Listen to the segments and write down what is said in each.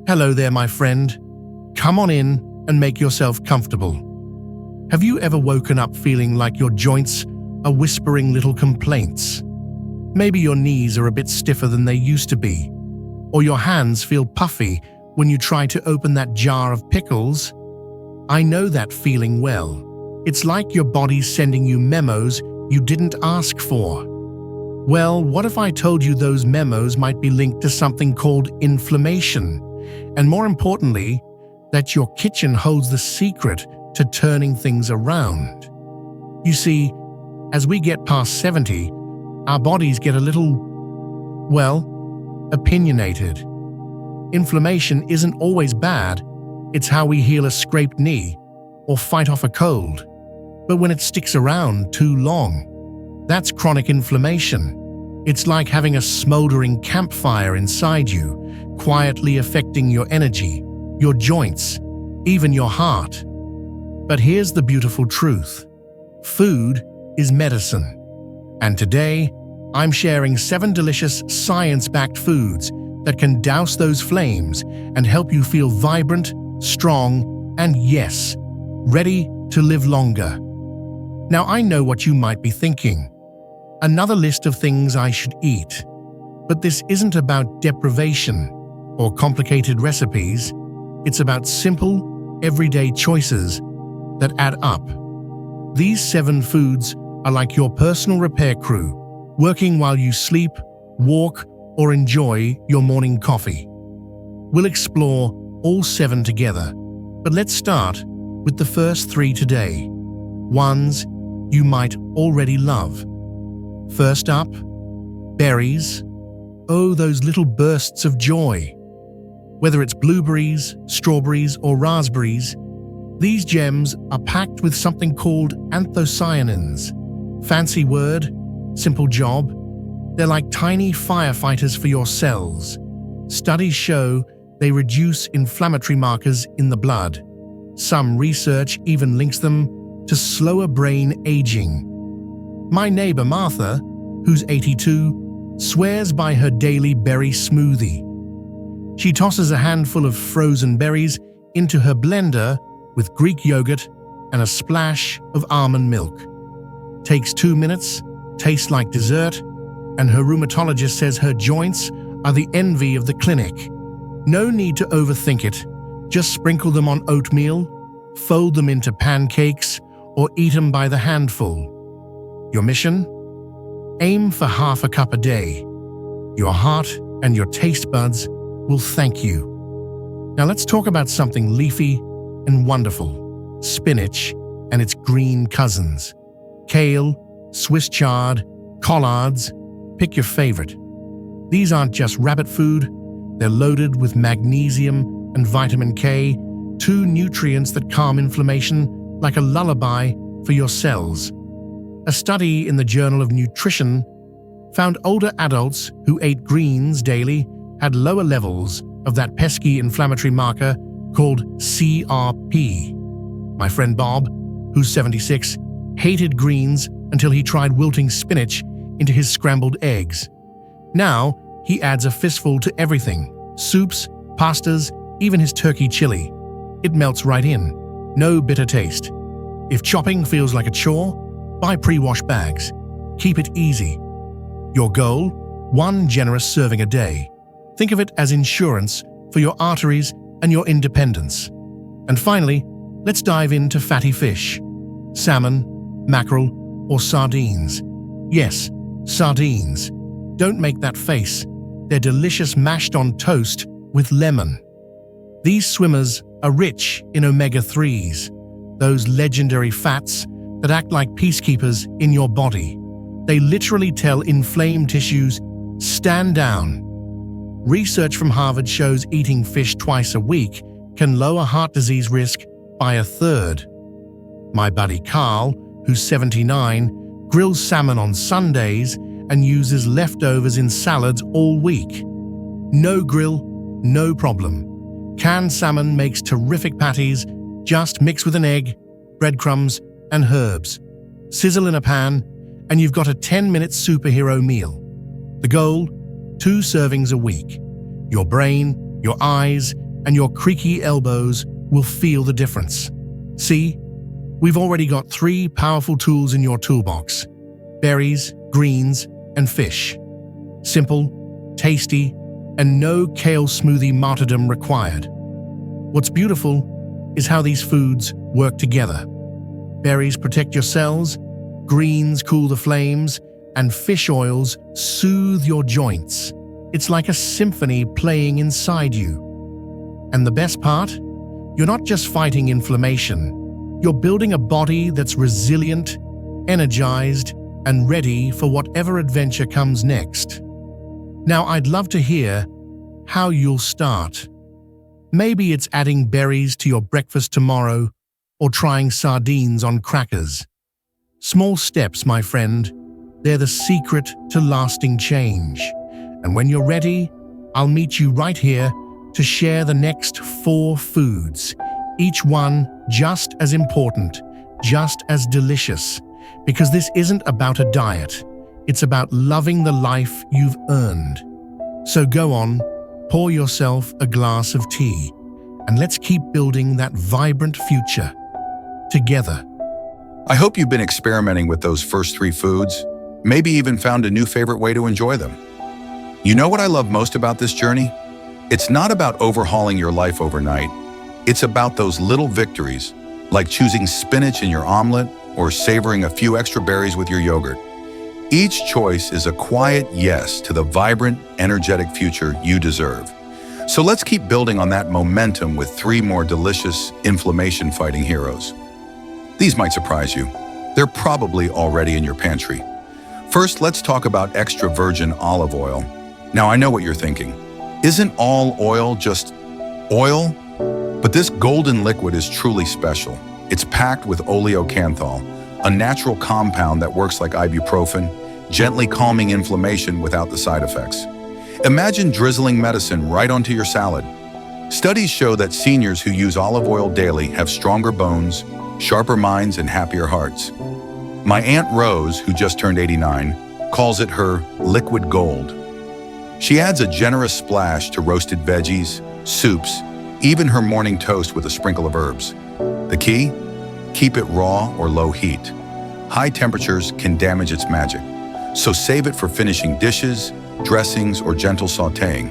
Hello there, my friend. Come on in and make yourself comfortable. Have you ever woken up feeling like your joints are whispering little complaints? Maybe your knees are a bit stiffer than they used to be, or your hands feel puffy when you try to open that jar of pickles. I know that feeling well. It's like your body's sending you memos you didn't ask for. Well, what if I told you those memos might be linked to something called inflammation? And more importantly, that your kitchen holds the secret to turning things around. You see, as we get past 70, our bodies get a little, well, opinionated. Inflammation isn't always bad. It's how we heal a scraped knee or fight off a cold. But when it sticks around too long, that's chronic inflammation. It's like having a smoldering campfire inside you, quietly affecting your energy, your joints, even your heart. But here's the beautiful truth. Food is medicine. And today, I'm sharing 7 delicious science-backed foods that can douse those flames and help you feel vibrant, strong, and yes, ready to live longer. Now, I know what you might be thinking. Another list of things I should eat. But this isn't about deprivation or complicated recipes. It's about simple, everyday choices that add up. These 7 foods are like your personal repair crew, working while you sleep, walk, or enjoy your morning coffee. We'll explore all 7 together, but let's start with the first 3 today, ones you might already love. First up, berries. Oh, those little bursts of joy. Whether it's blueberries, strawberries, or raspberries, these gems are packed with something called anthocyanins. Fancy word, simple job. They're like tiny firefighters for your cells. Studies show they reduce inflammatory markers in the blood. Some research even links them to slower brain aging. My neighbor Martha, who's 82, swears by her daily berry smoothie. She tosses a handful of frozen berries into her blender with Greek yogurt and a splash of almond milk. Takes 2 minutes, tastes like dessert, and her rheumatologist says her joints are the envy of the clinic. No need to overthink it. Just sprinkle them on oatmeal, fold them into pancakes, or eat them by the handful. Your mission? Aim for half a cup a day. Your heart and your taste buds will thank you. Now let's talk about something leafy and wonderful. Spinach and its green cousins. Kale, Swiss chard, collards, pick your favorite. These aren't just rabbit food, they're loaded with magnesium and vitamin K, 2 nutrients that calm inflammation like a lullaby for your cells. A study in the Journal of Nutrition found older adults who ate greens daily had lower levels of that pesky inflammatory marker called CRP. My friend Bob, who's 76, hated greens until he tried wilting spinach into his scrambled eggs. Now, he adds a fistful to everything: soups, pastas, even his turkey chili. It melts right in. No bitter taste. If chopping feels like a chore, buy pre-wash bags. Keep it easy. Your goal? 1 generous serving a day. Think of it as insurance for your arteries and your independence. And finally, let's dive into fatty fish. Salmon, mackerel, or sardines. Yes, sardines. Don't make that face. They're delicious mashed on toast with lemon. These swimmers are rich in omega-3s, those legendary fats that act like peacekeepers in your body. They literally tell inflamed tissues, stand down. Research from Harvard shows eating fish twice a week can lower heart disease risk by 1/3. My buddy Carl, who's 79, grills salmon on Sundays and uses leftovers in salads all week. No grill, no problem. Canned salmon makes terrific patties. Just mix with an egg, breadcrumbs, and herbs. Sizzle in a pan, and you've got a 10-minute superhero meal. The goal? 2 servings a week. Your brain, your eyes, and your creaky elbows will feel the difference. See, we've already got 3 powerful tools in your toolbox: berries, greens, and fish. Simple, tasty, and no kale smoothie martyrdom required. What's beautiful is how these foods work together. Berries protect your cells, greens cool the flames, and fish oils soothe your joints. It's like a symphony playing inside you. And the best part? You're not just fighting inflammation. You're building a body that's resilient, energized, and ready for whatever adventure comes next. Now, I'd love to hear how you'll start. Maybe it's adding berries to your breakfast tomorrow or trying sardines on crackers. Small steps, my friend. They're the secret to lasting change. And when you're ready, I'll meet you right here to share the next 4 foods, each one just as important, just as delicious, because this isn't about a diet. It's about loving the life you've earned. So go on, pour yourself a glass of tea, and let's keep building that vibrant future together. I hope you've been experimenting with those first 3 foods, maybe even found a new favorite way to enjoy them. You know what I love most about this journey? It's not about overhauling your life overnight. It's about those little victories, like choosing spinach in your omelet or savoring a few extra berries with your yogurt. Each choice is a quiet yes to the vibrant, energetic future you deserve. So let's keep building on that momentum with 3 more delicious, inflammation-fighting heroes. These might surprise you. They're probably already in your pantry. First, let's talk about extra virgin olive oil. Now, I know what you're thinking. Isn't all oil just oil? But this golden liquid is truly special. It's packed with oleocanthal, a natural compound that works like ibuprofen, gently calming inflammation without the side effects. Imagine drizzling medicine right onto your salad. Studies show that seniors who use olive oil daily have stronger bones, sharper minds, and happier hearts. My Aunt Rose, who just turned 89, calls it her liquid gold. She adds a generous splash to roasted veggies, soups, even her morning toast with a sprinkle of herbs. The key? Keep it raw or low heat. High temperatures can damage its magic, so save it for finishing dishes, dressings, or gentle sautéing.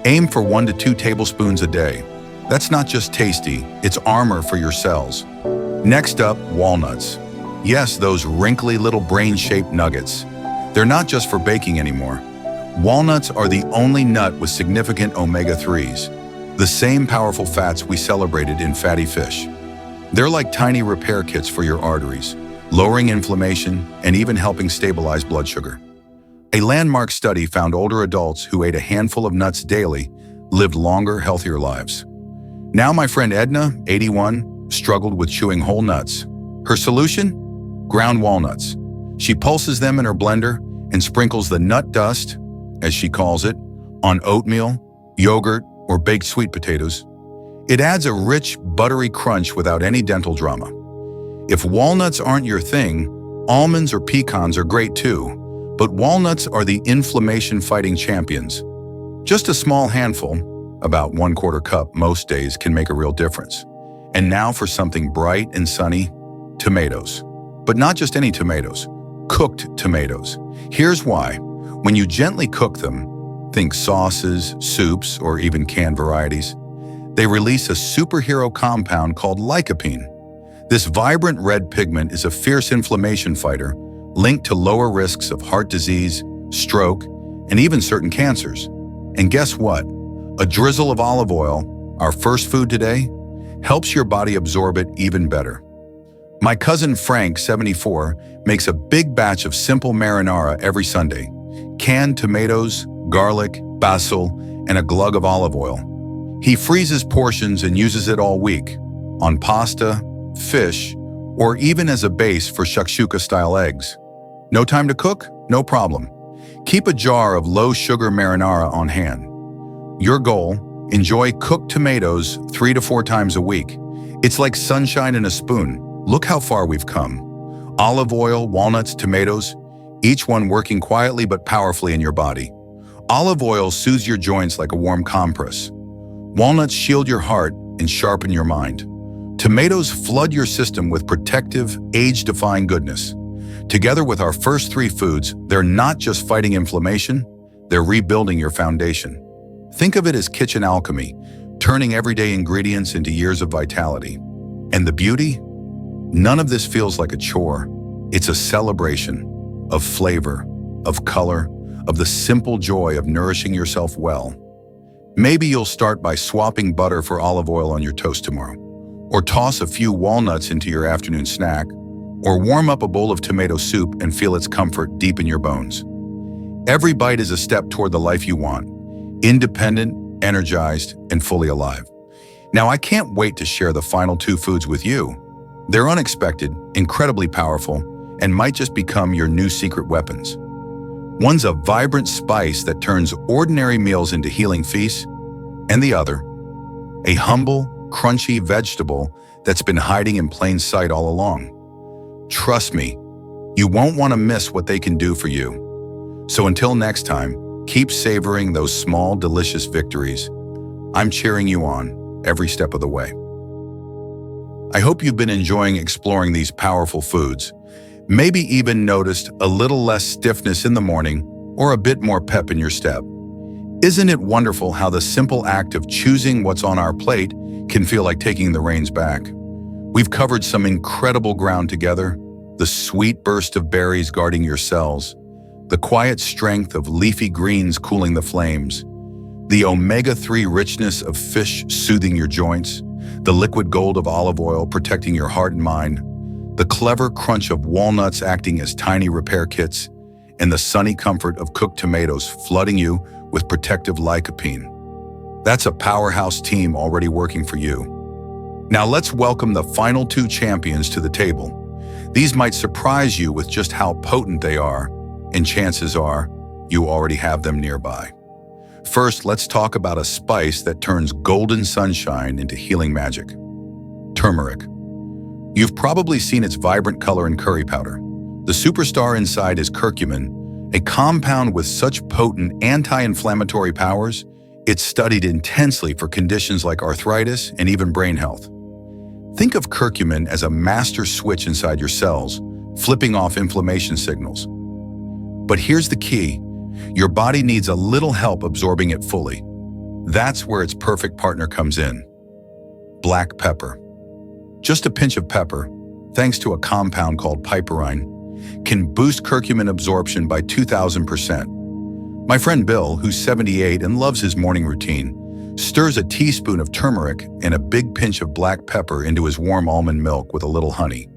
Aim for 1 to 2 tablespoons a day. That's not just tasty, it's armor for your cells. Next up, walnuts. Yes, those wrinkly little brain-shaped nuggets. They're not just for baking anymore. Walnuts are the only nut with significant omega-3s, the same powerful fats we celebrated in fatty fish. They're like tiny repair kits for your arteries, lowering inflammation and even helping stabilize blood sugar. A landmark study found older adults who ate a handful of nuts daily lived longer, healthier lives. Now my friend Edna, 81, struggled with chewing whole nuts. Her solution? Ground walnuts. She pulses them in her blender and sprinkles the nut dust, as she calls it, on oatmeal, yogurt, or baked sweet potatoes. It adds a rich, buttery crunch without any dental drama. If walnuts aren't your thing, almonds or pecans are great too, but walnuts are the inflammation-fighting champions. Just a small handful, about 1/4 cup most days, can make a real difference. And now for something bright and sunny, tomatoes. But not just any tomatoes, cooked tomatoes. Here's why. When you gently cook them, think sauces, soups, or even canned varieties, they release a superhero compound called lycopene. This vibrant red pigment is a fierce inflammation fighter linked to lower risks of heart disease, stroke, and even certain cancers. And guess what? A drizzle of olive oil, our first food today, helps your body absorb it even better. My cousin Frank, 74, makes a big batch of simple marinara every Sunday. Canned tomatoes, garlic, basil, and a glug of olive oil. He freezes portions and uses it all week, on pasta, fish, or even as a base for shakshuka-style eggs. No time to cook? No problem. Keep a jar of low-sugar marinara on hand. Your goal? Enjoy cooked tomatoes 3 to 4 times a week. It's like sunshine in a spoon. Look how far we've come. Olive oil, walnuts, tomatoes, each one working quietly but powerfully in your body. Olive oil soothes your joints like a warm compress, Walnuts shield your heart and sharpen your mind. Tomatoes flood your system with protective, age-defying goodness. Together with our first three foods, they're not just fighting inflammation, they're rebuilding your foundation. Think of it as kitchen alchemy, turning everyday ingredients into years of vitality. And the beauty? None of this feels like a chore. It's a celebration of flavor, of color, of the simple joy of nourishing yourself well. Maybe you'll start by swapping butter for olive oil on your toast tomorrow, or toss a few walnuts into your afternoon snack, or warm up a bowl of tomato soup and feel its comfort deep in your bones. Every bite is a step toward the life you want, independent, energized, and fully alive. Now, I can't wait to share the final two foods with you. They're unexpected, incredibly powerful, and might just become your new secret weapons. One's a vibrant spice that turns ordinary meals into healing feasts, and the other, a humble, crunchy vegetable that's been hiding in plain sight all along. Trust me, you won't want to miss what they can do for you. So until next time, keep savoring those small, delicious victories. I'm cheering you on every step of the way. I hope you've been enjoying exploring these powerful foods. Maybe even noticed a little less stiffness in the morning or a bit more pep in your step. Isn't it wonderful how the simple act of choosing what's on our plate can feel like taking the reins back? We've covered some incredible ground together: the sweet burst of berries guarding your cells, the quiet strength of leafy greens cooling the flames, the omega-3 richness of fish soothing your joints, the liquid gold of olive oil protecting your heart and mind, the clever crunch of walnuts acting as tiny repair kits, and the sunny comfort of cooked tomatoes flooding you with protective lycopene. That's a powerhouse team already working for you. Now let's welcome the final two champions to the table. These might surprise you with just how potent they are, and chances are you already have them nearby. First, let's talk about a spice that turns golden sunshine into healing magic: turmeric. You've probably seen its vibrant color in curry powder. The superstar inside is curcumin, a compound with such potent anti-inflammatory powers, it's studied intensely for conditions like arthritis and even brain health. Think of curcumin as a master switch inside your cells, flipping off inflammation signals. But here's the key: your body needs a little help absorbing it fully. That's where its perfect partner comes in: black pepper. Just a pinch of pepper, thanks to a compound called piperine, can boost curcumin absorption by 2,000%. My friend Bill, who's 78 and loves his morning routine, stirs a teaspoon of turmeric and a big pinch of black pepper into his warm almond milk with a little honey.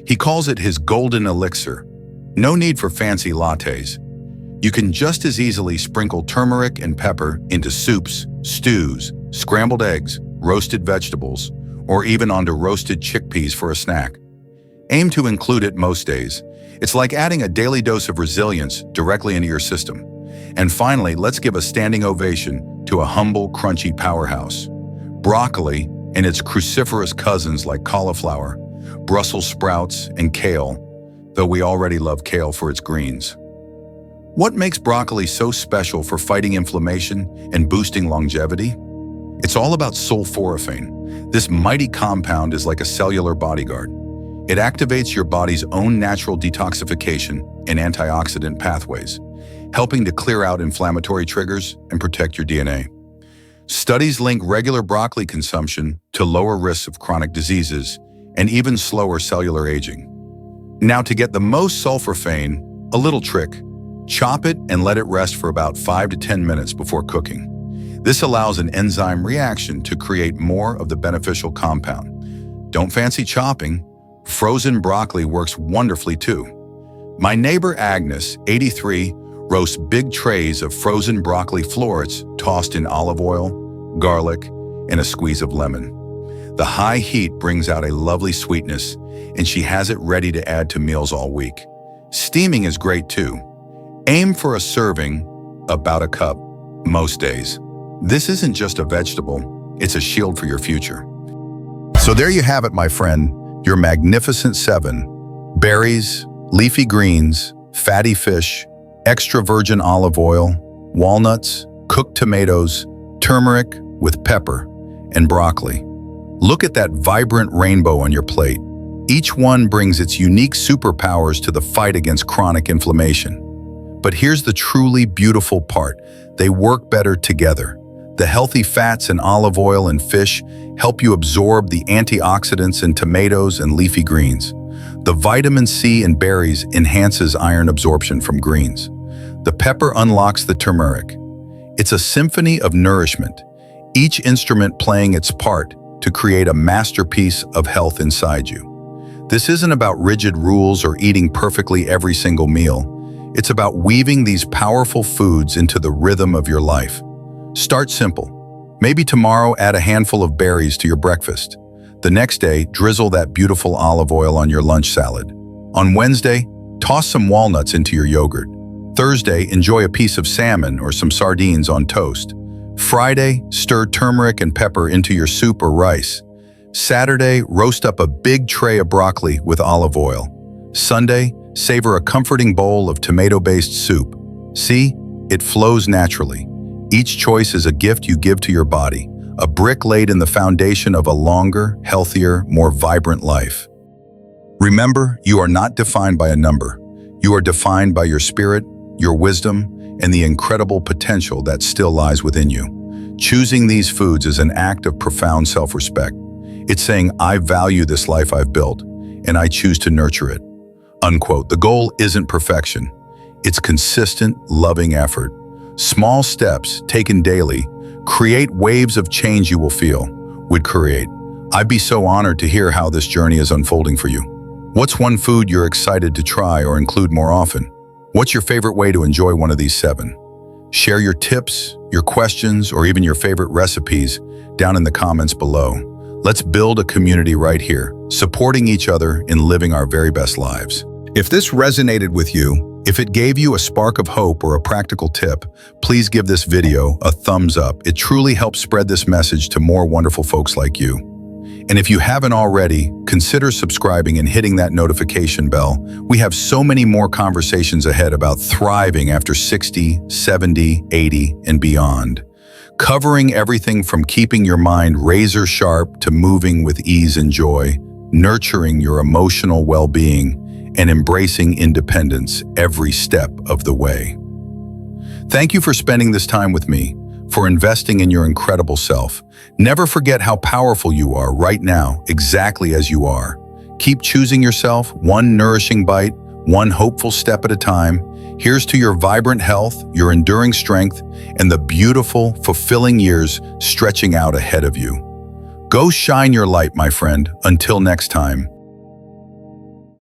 He calls it his golden elixir. No need for fancy lattes. You can just as easily sprinkle turmeric and pepper into soups, stews, scrambled eggs, roasted vegetables, or even onto roasted chickpeas for a snack. Aim to include it most days. It's like adding a daily dose of resilience directly into your system. And finally, let's give a standing ovation to a humble, crunchy powerhouse: broccoli and its cruciferous cousins like cauliflower, Brussels sprouts, and kale, though we already love kale for its greens. What makes broccoli so special for fighting inflammation and boosting longevity? It's all about sulforaphane. This mighty compound is like a cellular bodyguard. It activates your body's own natural detoxification and antioxidant pathways, helping to clear out inflammatory triggers and protect your DNA. Studies link regular broccoli consumption to lower risks of chronic diseases and even slower cellular aging. Now, to get the most sulforaphane, a little trick: chop it and let it rest for about 5 to 10 minutes before cooking. This allows an enzyme reaction to create more of the beneficial compound. Don't fancy chopping. Frozen broccoli works wonderfully too. My neighbor Agnes, 83, roasts big trays of frozen broccoli florets tossed in olive oil, garlic, and a squeeze of lemon. The high heat brings out a lovely sweetness, and she has it ready to add to meals all week. Steaming is great too. Aim for a serving, about a cup, most days. This isn't just a vegetable, it's a shield for your future. So there you have it, my friend, your magnificent 7: berries, leafy greens, fatty fish, extra virgin olive oil, walnuts, cooked tomatoes, turmeric, with pepper and broccoli. Look at that vibrant rainbow on your plate. Each one brings its unique superpowers to the fight against chronic inflammation. But here's the truly beautiful part. They work better together. The healthy fats in olive oil and fish help you absorb the antioxidants in tomatoes and leafy greens. The vitamin C in berries enhances iron absorption from greens. The pepper unlocks the turmeric. It's a symphony of nourishment, each instrument playing its part to create a masterpiece of health inside you. This isn't about rigid rules or eating perfectly every single meal. It's about weaving these powerful foods into the rhythm of your life. Start simple. Maybe tomorrow add a handful of berries to your breakfast. The next day, drizzle that beautiful olive oil on your lunch salad. On Wednesday, toss some walnuts into your yogurt. Thursday, enjoy a piece of salmon or some sardines on toast. Friday, stir turmeric and pepper into your soup or rice. Saturday, roast up a big tray of broccoli with olive oil. Sunday, savor a comforting bowl of tomato-based soup. See, it flows naturally. Each choice is a gift you give to your body, a brick laid in the foundation of a longer, healthier, more vibrant life. Remember, you are not defined by a number. You are defined by your spirit, your wisdom, and the incredible potential that still lies within you. Choosing these foods is an act of profound self-respect. It's saying, I value this life I've built, and I choose to nurture it. Unquote. The goal isn't perfection. It's consistent, loving effort. Small steps taken daily create waves of change you will feel, would create. I'd be so honored to hear how this journey is unfolding for you. What's one food you're excited to try or include more often? What's your favorite way to enjoy one of these 7? Share your tips, your questions, or even your favorite recipes down in the comments below. Let's build a community right here, supporting each other in living our very best lives. If this resonated with you, if it gave you a spark of hope or a practical tip, please give this video a thumbs up. It truly helps spread this message to more wonderful folks like you. And if you haven't already, consider subscribing and hitting that notification bell. We have so many more conversations ahead about thriving after 60, 70, 80, and beyond. Covering everything from keeping your mind razor sharp to moving with ease and joy, nurturing your emotional well-being, and embracing independence every step of the way. Thank you for spending this time with me, for investing in your incredible self. Never forget how powerful you are right now, exactly as you are. Keep choosing yourself, one nourishing bite, one hopeful step at a time. Here's to your vibrant health, your enduring strength, and the beautiful, fulfilling years stretching out ahead of you. Go shine your light, my friend. Until next time.